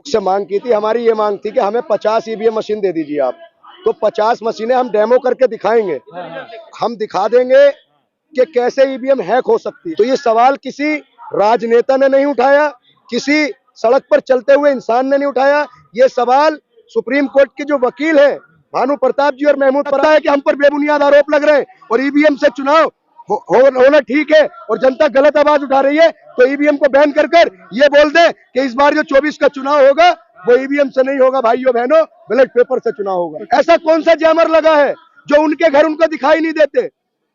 से मांग की थी। हमारी ये मांग थी कि हमें 50 ईवीएम मशीन दे दीजिए आप, तो 50 मशीनें हम डेमो करके दिखाएंगे, हम दिखा देंगे कि कैसे ईवीएम हैक हो सकती है। तो ये सवाल किसी राजनेता ने नहीं उठाया, किसी सड़क पर चलते हुए इंसान ने नहीं उठाया। ये सवाल सुप्रीम कोर्ट के जो वकील हैं भानु प्रताप जी और महमूद पता है कि हम पर बेबुनियाद आरोप लग रहे हैं और ईवीएम से चुनाव होना ठीक है और जनता गलत आवाज उठा रही है, तो ईवीएम को बैन कर ये बोल दे कि इस बार जो 24 का चुनाव होगा वो ईवीएम से नहीं होगा, भाइयों बहनों, बैलेट पेपर से चुनाव होगा। ऐसा कौन सा जैमर लगा है जो उनके घर उनको दिखाई नहीं देते?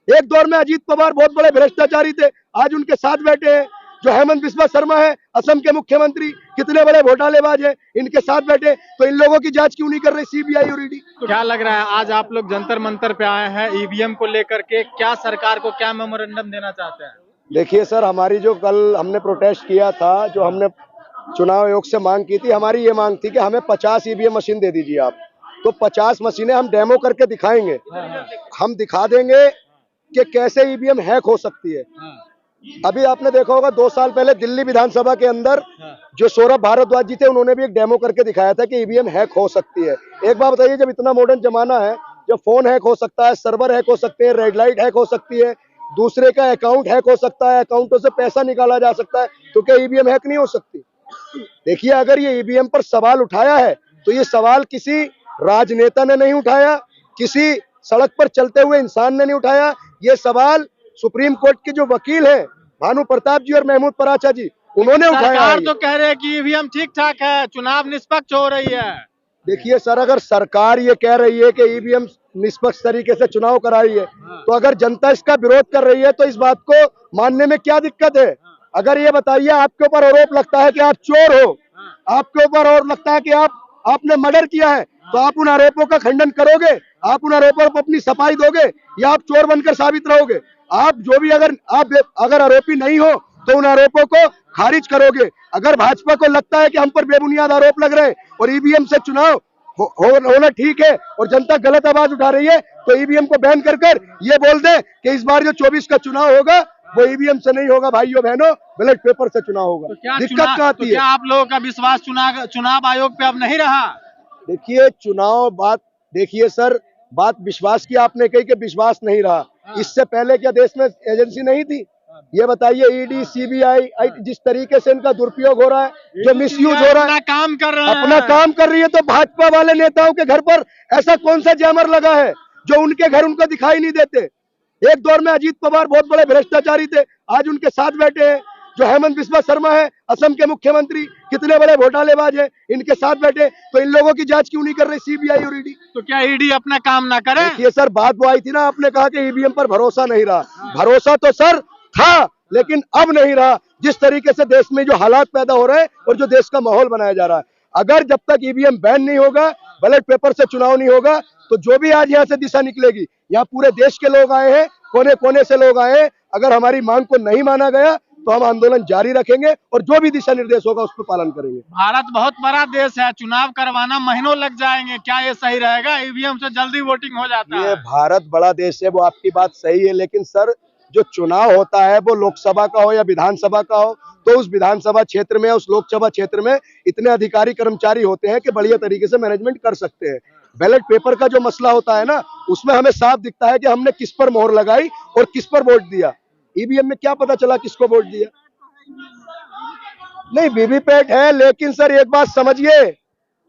एक दौर में अजीत पवार बहुत बड़े भ्रष्टाचारी थे, आज उनके साथ बैठे हैं। जो हेमंत बिस्वा शर्मा है असम के मुख्यमंत्री, कितने बड़े घोटालेबाज हैं, इनके साथ बैठे। तो इन लोगों की जांच क्यों नहीं कर रही सीबीआई और ईडी? तो क्या लग रहा है आज आप लोग जंतर मंतर पे आए हैं ईवीएम को लेकर के, क्या सरकार को क्या मेमोरेंडम देना चाहते हैं? देखिए सर, हमारी जो कल हमने प्रोटेस्ट किया था, जो हमने चुनाव आयोग से मांग की थी, हमारी ये मांग थी कि हमें 50 ईवीएम मशीन दे दीजिए आप, तो 50 मशीनें हम डेमो करके दिखाएंगे, हम दिखा देंगे कि कैसे ईवीएम हैक हो सकती है। अभी आपने देखा होगा 2 साल पहले दिल्ली विधानसभा के अंदर जो सौरभ भारद्वाज जी थे, उन्होंने भी एक डेमो करके दिखाया था कि ईवीएम हैक हो सकती है। एक बात बताइए, जब इतना मॉडर्न जमाना है, जब फोन हैक हो सकता है, सर्वर हैक हो सकते हैं, रेड लाइट हैक हो सकती है, दूसरे का अकाउंट हैक हो सकता है, अकाउंटों से पैसा निकाला जा सकता है, तो क्या ईवीएम हैक नहीं हो सकती? देखिए, अगर ये ईवीएम पर सवाल उठाया है तो ये सवाल किसी राजनेता ने नहीं उठाया, किसी सड़क पर चलते हुए इंसान ने नहीं उठाया। ये सवाल सुप्रीम कोर्ट के जो वकील हैं भानु प्रताप जी और महमूद पराचा जी, उन्होंने उठाया। सरकार तो कह रहे हैं कि ईवीएम ठीक ठाक है, चुनाव निष्पक्ष हो रही है। देखिए सर, अगर सरकार ये कह रही है कि ईवीएम निष्पक्ष तरीके से चुनाव करा रही है, तो अगर जनता इसका विरोध कर रही है तो इस बात को मानने में क्या दिक्कत है? अगर ये बताइए, आपके ऊपर आरोप लगता है कि आप चोर हो, आपके ऊपर और लगता है कि आपने मर्डर किया है, तो आप उन आरोपों का खंडन करोगे? आप उन आरोपों पर अपनी सफाई दोगे या आप चोर बनकर साबित रहोगे? आप जो भी अगर आरोपी नहीं हो तो उन आरोपों को खारिज करोगे। अगर भाजपा को लगता है कि हम पर बेबुनियाद आरोप लग रहे हैं और ईवीएम से चुनाव होना ठीक है और जनता गलत आवाज उठा रही है, तो ईवीएम को बैन कर ये बोल दे कि इस बार जो 24 का चुनाव होगा वो ईवीएम से नहीं होगा, भाइयों बहनों, बैलेट पेपर से चुनाव होगा। तो दिक्कत क्या आती है? क्या आप लोगों का विश्वास चुनाव आयोग पे अब नहीं रहा? देखिए, देखिए सर, बात विश्वास की आपने कही कि विश्वास नहीं रहा। इससे पहले क्या देश में एजेंसी नहीं थी? ये बताइए, ईडी, सीबीआई जिस तरीके से इनका दुरुपयोग हो रहा है, जो मिसयूज हो रहा है, अपना काम कर रही है, तो भाजपा वाले नेताओं के घर पर ऐसा कौन सा जैमर लगा है जो उनके घर उनको दिखाई नहीं देते? एक दौर में अजीत पवार बहुत बड़े भ्रष्टाचारी थे, आज उनके साथ बैठे हैं। जो हेमंत बिस्वा शर्मा है असम के मुख्यमंत्री, कितने बड़े घोटालेबाज हैं, इनके साथ बैठे। तो इन लोगों की जांच क्यों नहीं कर रही सीबीआई और ईडी? तो क्या ईडी अपना काम ना करे? देखिए सर, बात वो आई थी ना, आपने कहा कि ईवीएम पर भरोसा नहीं रहा। भरोसा तो सर था, लेकिन अब नहीं रहा। जिस तरीके से देश में जो हालात पैदा हो रहे हैं और जो देश का माहौल बनाया जा रहा है, अगर जब तक ईवीएम बैन नहीं होगा, बैलेट पेपर से चुनाव नहीं होगा, तो जो भी आज यहाँ से दिशा निकलेगी, यहाँ पूरे देश के लोग आए हैं, कोने कोने से लोग आए हैं। अगर हमारी मांग को नहीं माना गया तो हम आंदोलन जारी रखेंगे और जो भी दिशा निर्देश होगा उस पर पालन करेंगे। भारत बहुत बड़ा देश है, चुनाव करवाना महीनों लग जाएंगे, क्या ये सही रहेगा? ईवीएम से जल्दी वोटिंग हो जाता है। ये भारत बड़ा देश है, वो आपकी बात सही है, लेकिन सर जो चुनाव होता है वो लोकसभा का हो या विधानसभा का हो, तो उस विधानसभा क्षेत्र में, उस लोकसभा क्षेत्र में इतने अधिकारी कर्मचारी होते हैं कि बढ़िया तरीके से मैनेजमेंट कर सकते हैं। बैलेट पेपर का जो मसला होता है ना, उसमें हमें साफ दिखता है कि हमने किस पर मोहर लगाई और किस पर वोट दिया। ईवीएम में क्या पता चला किसको वोट दिया? नहीं, वीवीपैट है, लेकिन सर एक बात समझिए,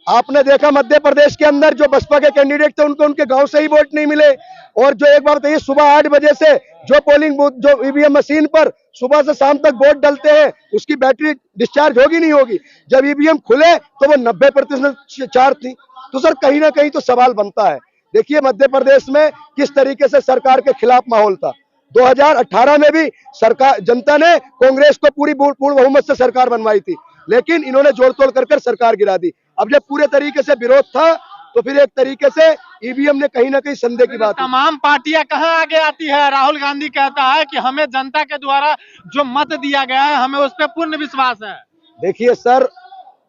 आपने देखा मध्य प्रदेश के अंदर जो बसपा के कैंडिडेट थे उनको उनके गांव से ही वोट नहीं मिले। और जो एक बार बताइए, सुबह 8 बजे से जो पोलिंग बूथ, जो ईवीएम मशीन पर सुबह से शाम तक वोट डलते हैं, उसकी बैटरी डिस्चार्ज होगी नहीं होगी? जब ईवीएम खुले तो वो 90% चार्ज थी। तो सर कहीं ना कहीं तो सवाल बनता है। देखिए, मध्य प्रदेश में किस तरीके से सरकार के खिलाफ माहौल था। 2018 में भी सरकार, जनता ने कांग्रेस को पूर्ण बहुमत से सरकार बनवाई थी, लेकिन इन्होंने जोड़ तोड़ कर सरकार गिरा दी। अब जब पूरे तरीके से विरोध था तो फिर एक तरीके से ईवीएम ने कहीं ना कहीं संदेह की बात। तमाम पार्टियां कहां आगे आती है? राहुल गांधी कहता है कि हमें जनता के द्वारा जो मत दिया गया है, हमें उस पर पूर्ण विश्वास है। देखिए सर,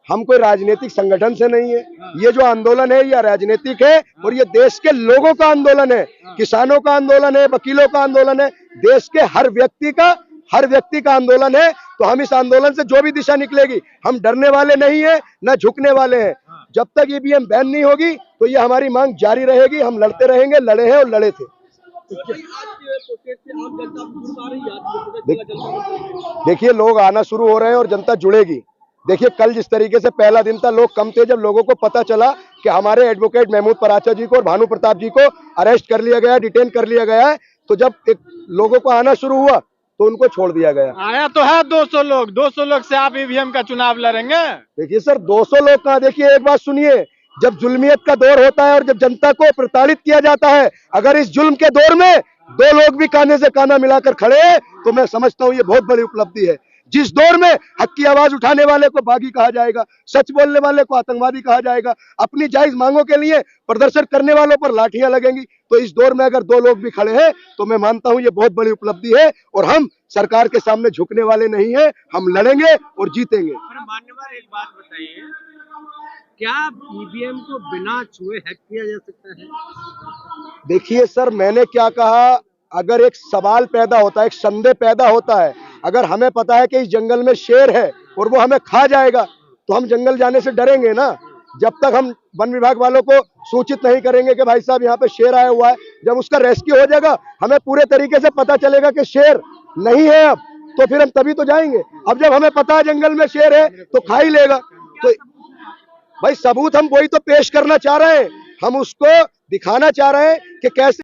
हम कोई राजनीतिक संगठन से नहीं है, ये जो आंदोलन है ये राजनीतिक है और ये देश के लोगों का आंदोलन है, किसानों का आंदोलन है, वकीलों का आंदोलन है, देश के हर व्यक्ति का हर व्यक्ति का आंदोलन है। तो हम इस आंदोलन से जो भी दिशा निकलेगी, हम डरने वाले नहीं है, न झुकने वाले हैं। जब तक ईवीएम बैन नहीं होगी तो ये हमारी मांग जारी रहेगी। हम लड़ते रहेंगे, लड़े हैं और लड़े थे। देखिए, लोग आना शुरू हो रहे हैं और जनता जुड़ेगी। देखिए, कल जिस तरीके से पहला दिन था, लोग कम थे। जब लोगों को पता चला कि हमारे एडवोकेट महमूद पराचा जी को और भानु प्रताप जी को अरेस्ट कर लिया गया, डिटेन कर लिया गया है, तो जब एक लोगों को आना शुरू हुआ तो उनको छोड़ दिया गया। आया तो है 200 लोग, 200 लोग से आप ईवीएम का चुनाव लड़ेंगे? देखिए सर, 200 लोग कहाँ। देखिए, एक बात सुनिए, जब जुल्मियत का दौर होता है और जब जनता को प्रताड़ित किया जाता है, अगर इस जुल्म के दौर में 2 लोग भी काने से काना मिलाकर खड़े हैं तो मैं समझता हूँ ये बहुत बड़ी उपलब्धि है। जिस दौर में हक की आवाज उठाने वाले को बागी कहा जाएगा, सच बोलने वाले को आतंकवादी कहा जाएगा, अपनी जायज मांगों के लिए प्रदर्शन करने वालों पर लाठियां लगेंगी, तो इस दौर में अगर 2 लोग भी खड़े हैं तो मैं मानता हूं ये बहुत बड़ी उपलब्धि है। और हम सरकार के सामने झुकने वाले नहीं है, हम लड़ेंगे और जीतेंगे। मान्यवर, एक बात बताइए, क्या ईवीएम को बिना छुए हैक किया जा सकता है? देखिए सर, मैंने क्या कहा, अगर एक सवाल पैदा होता है, एक संदेह पैदा होता है, अगर हमें पता है कि इस जंगल में शेर है और वो हमें खा जाएगा, तो हम जंगल जाने से डरेंगे ना। जब तक हम वन विभाग वालों को सूचित नहीं करेंगे कि भाई साहब यहाँ पे शेर आया हुआ है, जब उसका रेस्क्यू हो जाएगा, हमें पूरे तरीके से पता चलेगा कि शेर नहीं है अब, तो फिर हम तभी तो जाएंगे। अब जब हमें पता है जंगल में शेर है तो खा ही लेगा। तो भाई, सबूत हम वही तो पेश करना चाह रहे हैं, हम उसको दिखाना चाह रहे हैं कि कैसे